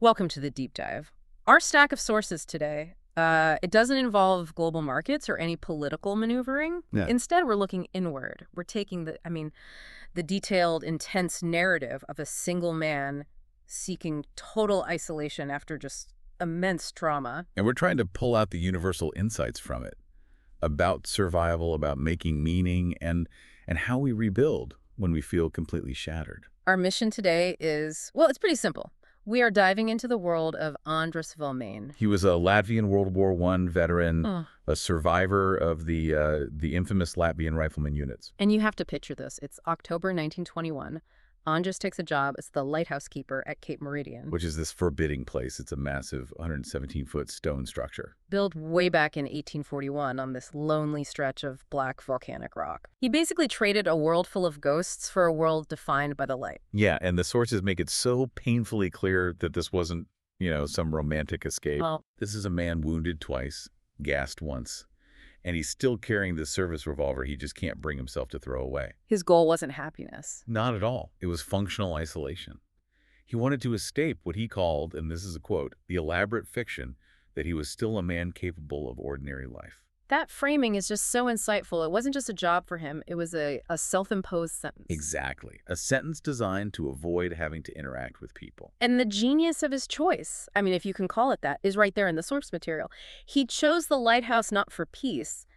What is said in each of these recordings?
Welcome to the deep dive. Our stack of sources today, it doesn't involve global markets or any political maneuvering. Yeah. Instead, we're looking inward. We're taking the detailed, intense narrative of a single man seeking total isolation after just immense trauma. And we're trying to pull out the universal insights from it about survival, about making meaning, and how we rebuild when we feel completely shattered. Our mission today is, well, it's pretty simple. We are diving into the world of Andris Valmane. He was a Latvian World War I veteran, Oh. a survivor of the infamous Latvian Riflemen units. And you have to picture this. It's October 1921. Andris takes a job as the lighthouse keeper at Cape Meridian. Which is this forbidding place. It's a massive 117-foot stone structure. Built way back in 1841 on this lonely stretch of black volcanic rock. He basically traded a world full of ghosts for a world defined by the light. Yeah, and the sources make it so painfully clear that this wasn't, some romantic escape. Well, This is a man wounded twice, gassed once, and he's still carrying this service revolver he just can't bring himself to throw away. his goal wasn't happiness. Not at all. It was functional isolation. He wanted to escape what he called, and this is a quote, the elaborate fiction that he was still a man capable of ordinary life. That framing is just so insightful. It wasn't just a job for him. It was a self-imposed sentence. Exactly. A sentence designed to avoid having to interact with people. And the genius of his choice, if you can call it that, is right there in the source material. He chose the lighthouse not for peace,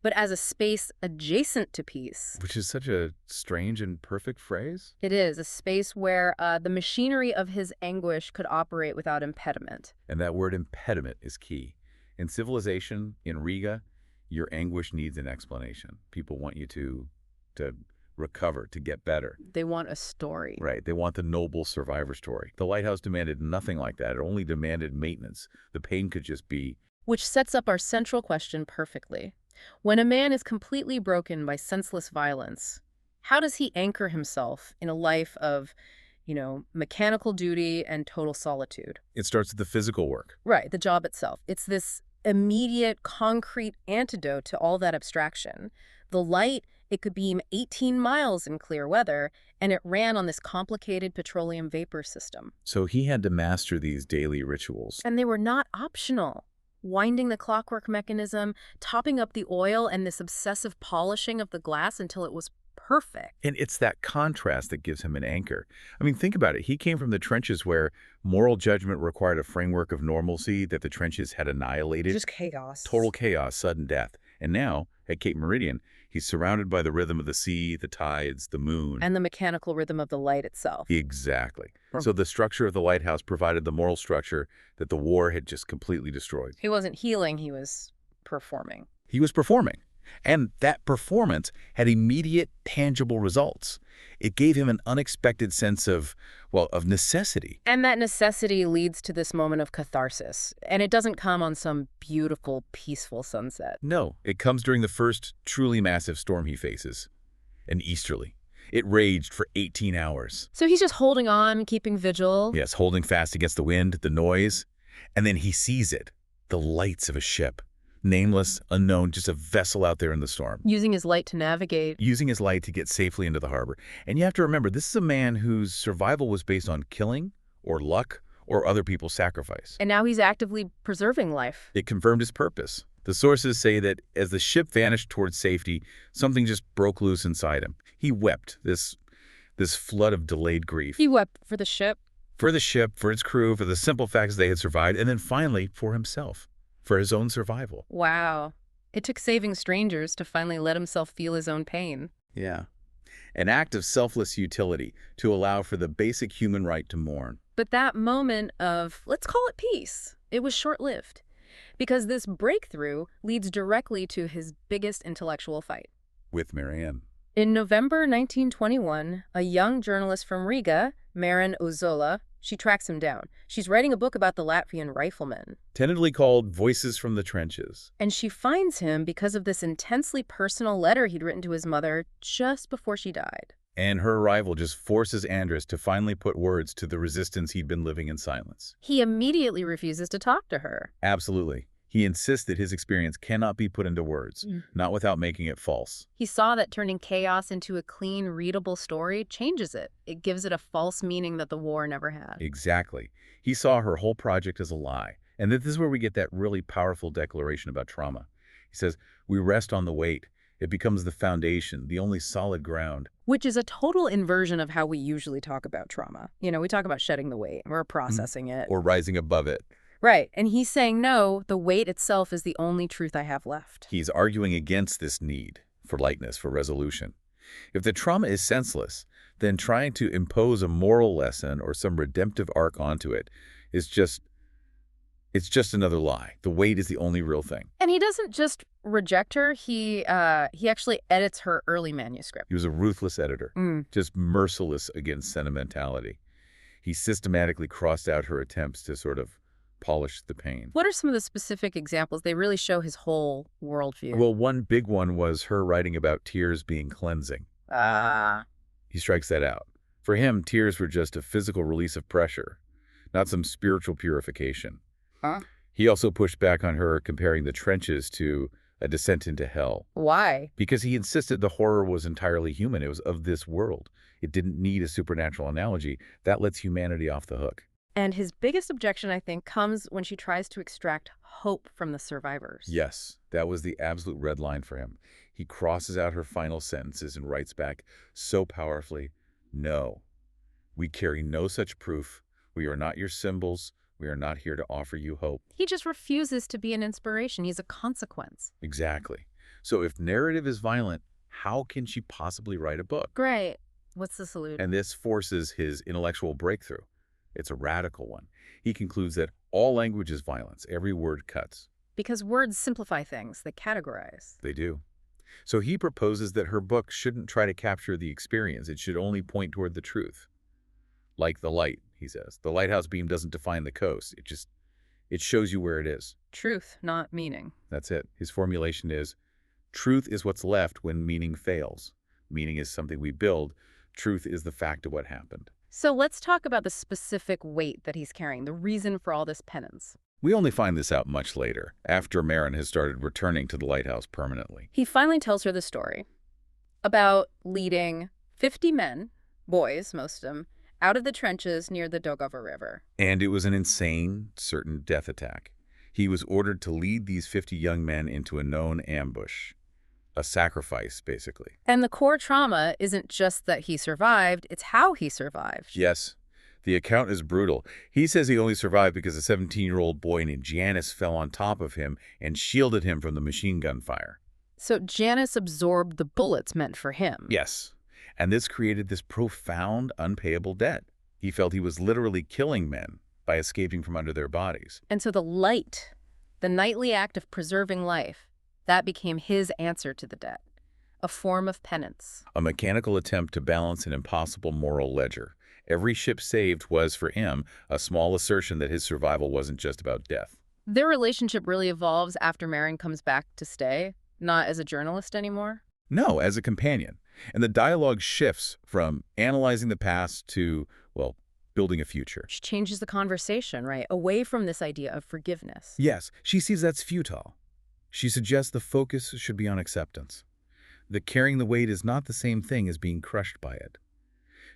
but as a space adjacent to peace. Which is such a strange and perfect phrase. It is a space where the machinery of his anguish could operate without impediment. And that word impediment is key. In civilization, in Riga, your anguish needs an explanation. People want you to recover, to get better. They want a story. Right. They want the noble survivor story. The lighthouse demanded nothing like that. It only demanded maintenance. The pain could just be... Which sets up our central question perfectly. When a man is completely broken by senseless violence, how does he anchor himself in a life of, mechanical duty and total solitude? It starts with the physical work. Right, the job itself. It's this immediate, concrete antidote to all that abstraction. The light, it could beam 18 miles in clear weather, and it ran on this complicated petroleum vapor system. So he had to master these daily rituals. And they were not optional. Winding the clockwork mechanism, topping up the oil, and this obsessive polishing of the glass until it was perfect. And it's that contrast that gives him an anchor. Think about it. He came from the trenches where moral judgment required a framework of normalcy that the trenches had annihilated. Just chaos. Total chaos, sudden death. And now, at Cape Meridian, he's surrounded by the rhythm of the sea, the tides, the moon. And the mechanical rhythm of the light itself. Exactly. So the structure of the lighthouse provided the moral structure that the war had just completely destroyed. He wasn't healing, he was performing. He was performing. And that performance had immediate, tangible results. It gave him an unexpected sense of necessity. And that necessity leads to this moment of catharsis. And it doesn't come on some beautiful, peaceful sunset. No, it comes during the first truly massive storm he faces, an easterly. It raged for 18 hours. So he's just holding on, keeping vigil. Yes, holding fast against the wind, the noise. And then he sees it, the lights of a ship. Nameless, unknown, just a vessel out there in the storm. Using his light to navigate. Using his light to get safely into the harbor. And you have to remember, this is a man whose survival was based on killing, or luck, or other people's sacrifice. And now he's actively preserving life. It confirmed his purpose. The sources say that as the ship vanished towards safety, something just broke loose inside him. He wept, this flood of delayed grief. He wept for the ship. For the ship, for its crew, for the simple facts they had survived, and then finally for himself. For his own survival. Wow. It took saving strangers to finally let himself feel his own pain. Yeah. An act of selfless utility to allow for the basic human right to mourn. But that moment of, let's call it peace, it was short-lived. Because this breakthrough leads directly to his biggest intellectual fight. With Marianne. In November 1921, a young journalist from Riga, Marianne Ozola, she tracks him down. She's writing a book about the Latvian Riflemen. Tentatively called Voices from the Trenches. And she finds him because of this intensely personal letter he'd written to his mother just before she died. And her arrival just forces Andris to finally put words to the resistance he'd been living in silence. He immediately refuses to talk to her. Absolutely. He insists that his experience cannot be put into words, not without making it false. He saw that turning chaos into a clean, readable story changes it. It gives it a false meaning that the war never had. Exactly. He saw her whole project as a lie. And this is where we get that really powerful declaration about trauma. He says, we rest on the weight. It becomes the foundation, the only solid ground. Which is a total inversion of how we usually talk about trauma. We talk about shedding the weight or processing it. Or rising above it. Right. And he's saying, no, the weight itself is the only truth I have left. He's arguing against this need for lightness, for resolution. If the trauma is senseless, then trying to impose a moral lesson or some redemptive arc onto it is just another lie. The weight is the only real thing. And he doesn't just reject her. He actually edits her early manuscript. He was a ruthless editor, just merciless against sentimentality. He systematically crossed out her attempts to sort of polish the pain. What are some of the specific examples? They really show his whole worldview. Well, one big one was her writing about tears being cleansing. He strikes that out. For him, tears were just a physical release of pressure, not some spiritual purification. He also pushed back on her, comparing the trenches to a descent into hell. Why? Because he insisted the horror was entirely human. It was of this world. It didn't need a supernatural analogy. That lets humanity off the hook. And his biggest objection, I think, comes when she tries to extract hope from the survivors. Yes, that was the absolute red line for him. He crosses out her final sentences and writes back so powerfully, "No, we carry no such proof. We are not your symbols. We are not here to offer you hope." He just refuses to be an inspiration. He's a consequence. Exactly. So if narrative is violent, how can she possibly write a book? Great. What's the solution? And this forces his intellectual breakthrough. It's a radical one. He concludes that all language is violence. Every word cuts. Because words simplify things. They categorize. They do. So he proposes that her book shouldn't try to capture the experience. It should only point toward the truth. Like the light, he says. The lighthouse beam doesn't define the coast. It shows you where it is. Truth, not meaning. That's it. His formulation is, truth is what's left when meaning fails. Meaning is something we build. Truth is the fact of what happened. So let's talk about the specific weight that he's carrying, the reason for all this penance. We only find this out much later, after Marin has started returning to the lighthouse permanently. He finally tells her the story about leading 50 men, boys, most of them, out of the trenches near the Daugava River. And it was an insane, certain death attack. He was ordered to lead these 50 young men into a known ambush. A sacrifice, basically. And the core trauma isn't just that he survived, it's how he survived. Yes. The account is brutal. He says he only survived because a 17-year-old boy named Janice fell on top of him and shielded him from the machine gun fire. So Janice absorbed the bullets meant for him. Yes. And this created this profound, unpayable debt. He felt he was literally killing men by escaping from under their bodies. And so the light, the nightly act of preserving life, that became his answer to the debt, a form of penance. A mechanical attempt to balance an impossible moral ledger. Every ship saved was, for him, a small assertion that his survival wasn't just about death. Their relationship really evolves after Marin comes back to stay, not as a journalist anymore. No, as a companion. And the dialogue shifts from analyzing the past to, well, building a future. She changes the conversation, right? Away from this idea of forgiveness. Yes, she sees that's futile. She suggests the focus should be on acceptance. That carrying the weight is not the same thing as being crushed by it.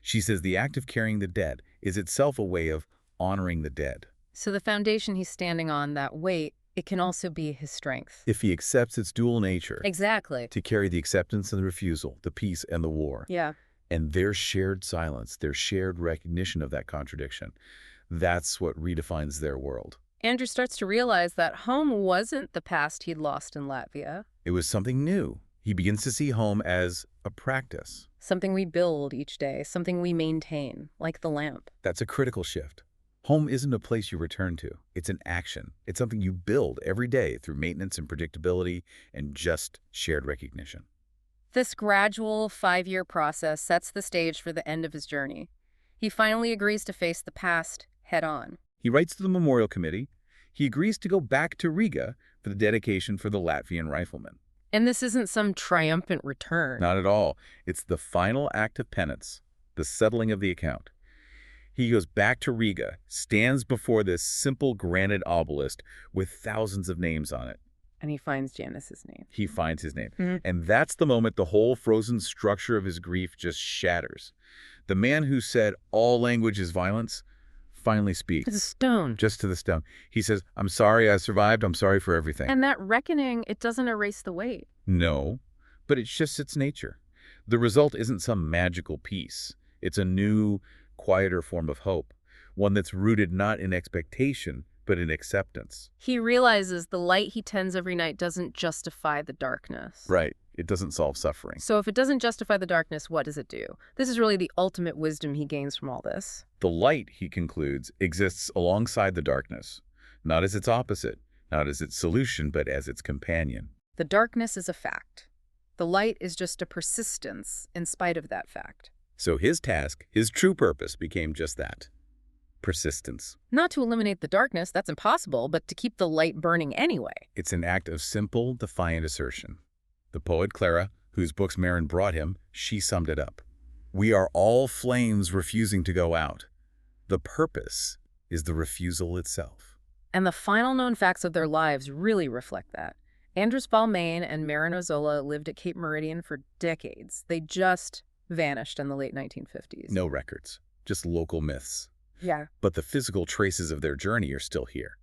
She says the act of carrying the dead is itself a way of honoring the dead. So the foundation he's standing on, that weight, it can also be his strength. If he accepts its dual nature. Exactly. To carry the acceptance and the refusal, the peace and the war. Yeah. And their shared silence, their shared recognition of that contradiction. That's what redefines their world. Andrew starts to realize that home wasn't the past he'd lost in Latvia. It was something new. He begins to see home as a practice. Something we build each day, something we maintain, like the lamp. That's a critical shift. Home isn't a place you return to. It's an action. It's something you build every day through maintenance and predictability and just shared recognition. This gradual 5-year process sets the stage for the end of his journey. He finally agrees to face the past head on. He writes to the memorial committee. He agrees to go back to Riga for the dedication for the Latvian Riflemen. And this isn't some triumphant return. Not at all. It's the final act of penance, the settling of the account. He goes back to Riga, stands before this simple granite obelisk with thousands of names on it. And he finds Janice's name. He finds his name. Mhm. And that's the moment the whole frozen structure of his grief just shatters. The man who said all language is violence finally speaks. It's a stone. Just to the stone. He says, I'm sorry I survived. I'm sorry for everything. And that reckoning, it doesn't erase the weight. No, but it's just its nature. The result isn't some magical peace. It's a new, quieter form of hope, one that's rooted not in expectation, but in acceptance. He realizes the light he tends every night doesn't justify the darkness. Right. It doesn't solve suffering. So if it doesn't justify the darkness, what does it do? This is really the ultimate wisdom he gains from all this. The light, he concludes, exists alongside the darkness, not as its opposite, not as its solution, but as its companion. The darkness is a fact. The light is just a persistence in spite of that fact. So his task, his true purpose, became just that. Persistence. Not to eliminate the darkness, that's impossible, but to keep the light burning anyway. It's an act of simple, defiant assertion. The poet Clara, whose books Marin brought him, she summed it up. We are all flames refusing to go out. The purpose is the refusal itself. And the final known facts of their lives really reflect that. Andris Valmane and Marin Ozola lived at Cape Meridian for decades. They just vanished in the late 1950s. No records, just local myths. Yeah. But the physical traces of their journey are still here.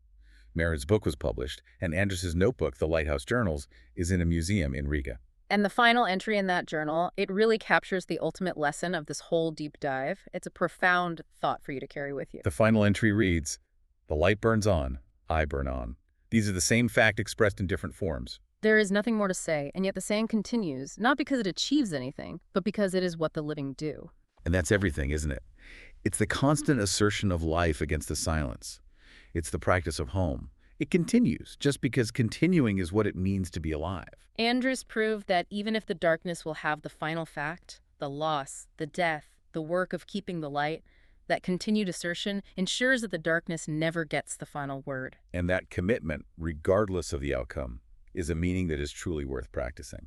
Marin's book was published, and Andris's notebook, The Lighthouse Journals, is in a museum in Riga. And the final entry in that journal, it really captures the ultimate lesson of this whole deep dive. It's a profound thought for you to carry with you. The final entry reads, "The light burns on, I burn on." These are the same fact expressed in different forms. There is nothing more to say, and yet the saying continues, not because it achieves anything, but because it is what the living do. And that's everything, isn't it? It's the constant assertion of life against the silence. It's the practice of home. It continues, just because continuing is what it means to be alive. Andris proved that even if the darkness will have the final fact, the loss, the death, the work of keeping the light, that continued assertion ensures that the darkness never gets the final word. And that commitment, regardless of the outcome, is a meaning that is truly worth practicing.